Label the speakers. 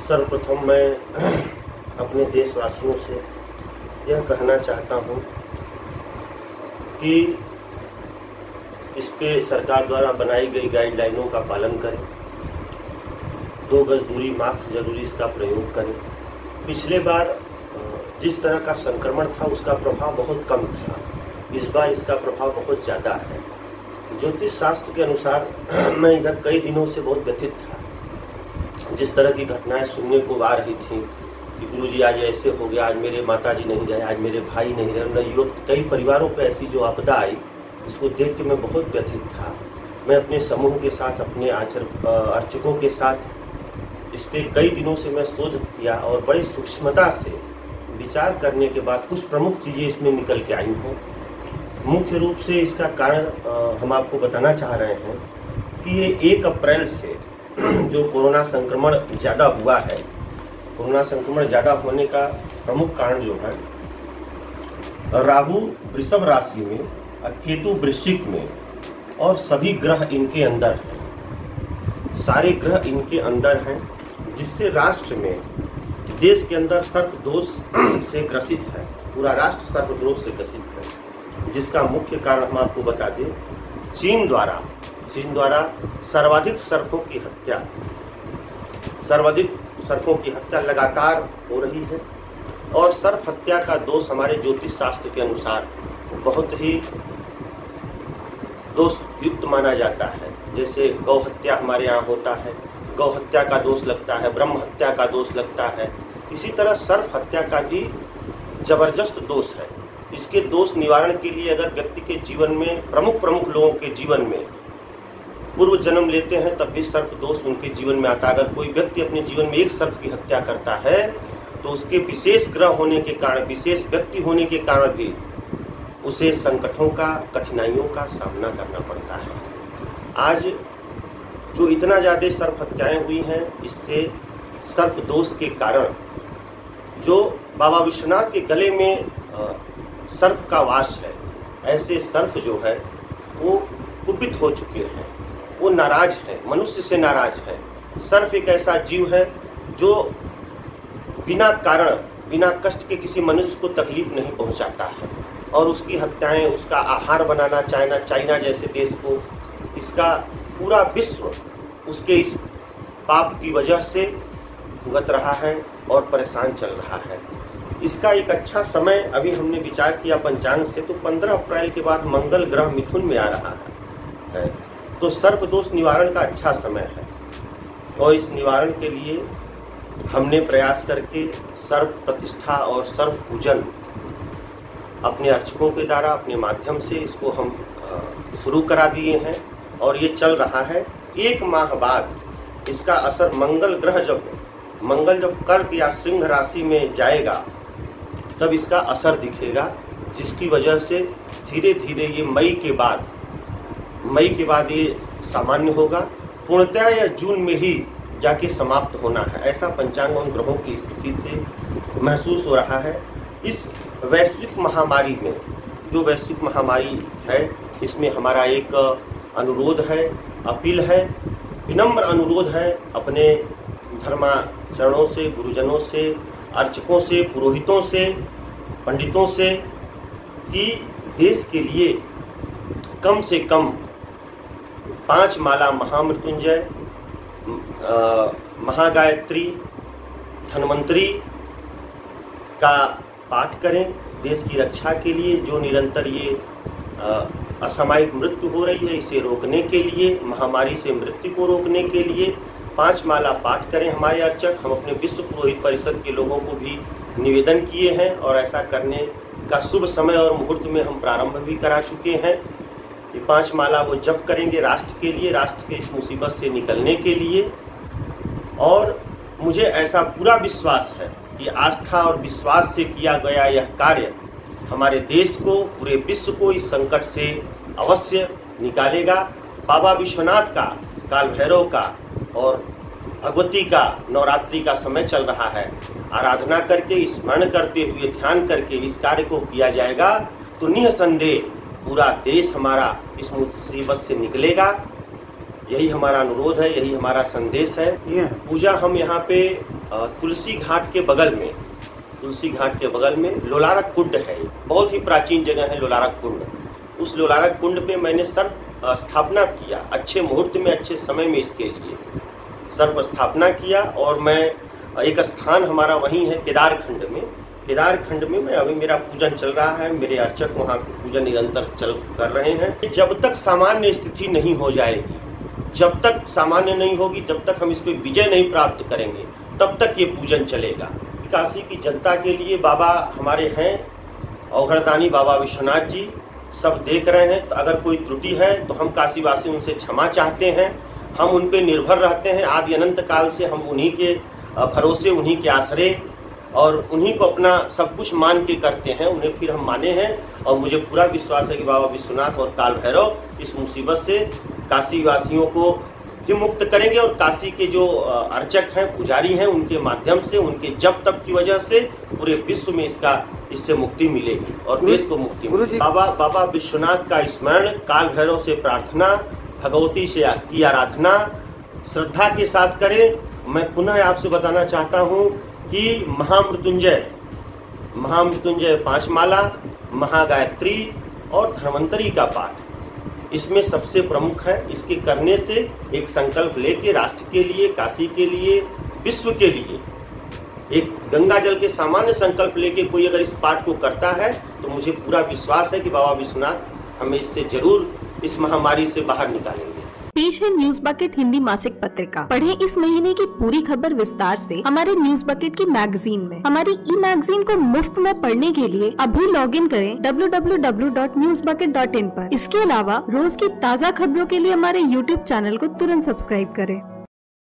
Speaker 1: सर्वप्रथम मैं अपने देशवासियों से यह कहना चाहता हूँ कि इस पे सरकार द्वारा बनाई गई गाइडलाइनों का पालन करें। 2 गज दूरी, मास्क जरूरी, इसका प्रयोग करें। पिछले बार जिस तरह का संक्रमण था उसका प्रभाव बहुत कम था, इस बार इसका प्रभाव बहुत ज़्यादा है। ज्योतिष शास्त्र के अनुसार मैं इधर कई दिनों से बहुत व्यथित था। जिस तरह की घटनाएं सुनने को आ रही थी कि गुरुजी आज ऐसे हो गया, आज मेरे माताजी नहीं रहे, आज मेरे भाई नहीं रहे, कई परिवारों पे ऐसी जो आपदा आई, इसको देख के मैं बहुत व्यथित था। मैं अपने समूह के साथ, अपने अर्चकों के साथ इस पर कई दिनों से मैं शोध किया और बड़ी सूक्ष्मता से विचार करने के बाद कुछ प्रमुख चीज़ें इसमें निकल के आई हैं। मुख्य रूप से इसका कारण हम आपको बताना चाह रहे हैं कि ये 1 अप्रैल से जो कोरोना संक्रमण ज़्यादा हुआ है, कोरोना संक्रमण ज़्यादा होने का प्रमुख कारण जो है, राहु वृषभ राशि में, केतु वृश्चिक में और सभी ग्रह इनके अंदर हैं, सारे ग्रह इनके अंदर हैं, जिससे राष्ट्र में, देश के अंदर सर्प दोष से ग्रसित है। पूरा राष्ट्र सर्प दोष से ग्रसित है, जिसका मुख्य कारण हम आपको बता दें, चीन द्वारा सर्वाधिक सर्पों की हत्या लगातार हो रही है। और सर्प हत्या का दोष हमारे ज्योतिष शास्त्र के अनुसार बहुत ही दोष युक्त माना जाता है। जैसे गौ हत्या हमारे यहाँ होता है, गौ हत्या का दोष लगता है, ब्रह्म हत्या का दोष लगता है। इसी तरह सर्प हत्या का भी जबरदस्त दोष है। इसके दोष निवारण के लिए अगर व्यक्ति के जीवन में, प्रमुख लोगों के जीवन में पूर्व जन्म लेते हैं, तब भी सर्प दोष उनके जीवन में आता है। अगर कोई व्यक्ति अपने जीवन में एक सर्प की हत्या करता है तो उसके विशेष ग्रह होने के कारण, विशेष व्यक्ति होने के कारण भी उसे संकटों का, कठिनाइयों का सामना करना पड़ता है। आज जो इतना ज़्यादा सर्प हत्याएँ हुई हैं, इससे सर्प दोष के कारण जो बाबा विश्वनाथ के गले में सर्प का वास है, ऐसे सर्प जो है वो कुपित हो चुके हैं, वो नाराज है, मनुष्य से नाराज है। सर्प एक ऐसा जीव है जो बिना कारण, बिना कष्ट के किसी मनुष्य को तकलीफ नहीं पहुंचाता है, और उसकी हत्याएं, उसका आहार बनाना चाइना जैसे देश को, इसका पूरा विश्व उसके इस पाप की वजह से भुगत रहा है और परेशान चल रहा है। इसका एक अच्छा समय अभी हमने विचार किया पंचांग से, तो 15 अप्रैल के बाद मंगल ग्रह मिथुन में आ रहा है, तो सर्प दोष निवारण का अच्छा समय है। और इस निवारण के लिए हमने प्रयास करके सर्प प्रतिष्ठा और सर्प पूजन अपने अर्चकों के द्वारा, अपने माध्यम से इसको हम शुरू करा दिए हैं और ये चल रहा है। 1 माह बाद इसका असर मंगल जब कर्क या सिंह राशि में जाएगा तब इसका असर दिखेगा, जिसकी वजह से धीरे धीरे ये मई के बाद ये सामान्य होगा। पूर्णतः या जून में ही जाके समाप्त होना है, ऐसा पंचांग और ग्रहों की स्थिति से महसूस हो रहा है। इस वैश्विक महामारी में, जो वैश्विक महामारी है, इसमें हमारा एक अनुरोध है, अपील है, विनम्र अनुरोध है अपने धर्माचरणों से, गुरुजनों से, अर्चकों से, पुरोहितों से, पंडितों से, कि देश के लिए कम से कम 5 माला महामृत्युंजय, महागायत्री, धन्वंतरी का पाठ करें देश की रक्षा के लिए। जो निरंतर ये असामयिक मृत्यु हो रही है, इसे रोकने के लिए, महामारी से मृत्यु को रोकने के लिए 5 माला पाठ करें हमारे अर्चक। हम अपने विश्व पुरोहित परिषद के लोगों को भी निवेदन किए हैं और ऐसा करने का शुभ समय और मुहूर्त में हम प्रारंभ भी करा चुके हैं। ये 5 माला वो जप करेंगे राष्ट्र के लिए, राष्ट्र के इस मुसीबत से निकलने के लिए। और मुझे ऐसा पूरा विश्वास है कि आस्था और विश्वास से किया गया यह कार्य हमारे देश को, पूरे विश्व को इस संकट से अवश्य निकालेगा। बाबा विश्वनाथ का, काल भैरव का और भगवती का नवरात्रि का समय चल रहा है। आराधना करके, स्मरण करते हुए, ध्यान करके इस कार्य को किया जाएगा तो निःसंदेह पूरा देश हमारा इस मुसीबत से निकलेगा। यही हमारा अनुरोध है, यही हमारा संदेश है। पूजा हम यहाँ पे तुलसी घाट के बगल में लोलारक कुंड है। बहुत ही प्राचीन जगह है लोलारक कुंड। उस लोलारक कुंड पे मैंने सर्प स्थापना किया, अच्छे मुहूर्त में, अच्छे समय में इसके लिए सर्प स्थापना किया। और मैं एक स्थान हमारा वहीं है केदारखंड में मैं अभी मेरा पूजन चल रहा है। मेरे अर्चक वहाँ पूजन निरंतर कर रहे हैं। जब तक सामान्य स्थिति नहीं हो जाएगी, जब तक सामान्य नहीं होगी, जब तक हम इस पर विजय नहीं प्राप्त करेंगे, तब तक ये पूजन चलेगा। काशी की जनता के लिए बाबा हमारे हैं, अवघड़दानी बाबा विश्वनाथ जी सब देख रहे हैं। तो अगर कोई त्रुटि है तो हम काशीवासी उनसे क्षमा चाहते हैं। हम उन पे निर्भर रहते हैं। आदि अनंत काल से हम उन्हीं के भरोसे, उन्हीं के आश्रय और उन्हीं को अपना सब कुछ मान के करते हैं। उन्हें फिर हम माने हैं और मुझे पूरा विश्वास है कि बाबा विश्वनाथ और काल भैरव इस मुसीबत से काशी वासियों को भी मुक्त करेंगे। और काशी के जो अर्चक हैं, पुजारी हैं, उनके माध्यम से, उनके जप तप की वजह से पूरे विश्व में इससे मुक्ति मिलेगी और देश को मुक्ति मिलेगी। बाबा विश्वनाथ का स्मरण, काल भैरव से प्रार्थना, भगवती से की आराधना श्रद्धा के साथ करें। मैं पुनः आपसे बताना चाहता हूँ कि महामृत्युंजय 5 माला, महागायत्री और धन्वंतरी का पाठ इसमें सबसे प्रमुख है। इसके करने से एक संकल्प लेके राष्ट्र के लिए, काशी के लिए, विश्व के लिए एक गंगा जल के सामान्य संकल्प लेके कोई अगर इस पाठ को करता है तो मुझे पूरा विश्वास है कि बाबा विश्वनाथ हमें इससे जरूर, इस महामारी से बाहर निकालेंगे।
Speaker 2: पेश है न्यूज बकेट हिंदी मासिक पत्रिका। पढ़ें इस महीने की पूरी खबर विस्तार से हमारे न्यूज बकेट की मैगजीन में। हमारी ई मैगजीन को मुफ्त में पढ़ने के लिए अभी लॉगिन करें www.newsbucket.in पर। इसके अलावा रोज की ताज़ा खबरों के लिए हमारे YouTube चैनल को तुरंत सब्सक्राइब करें।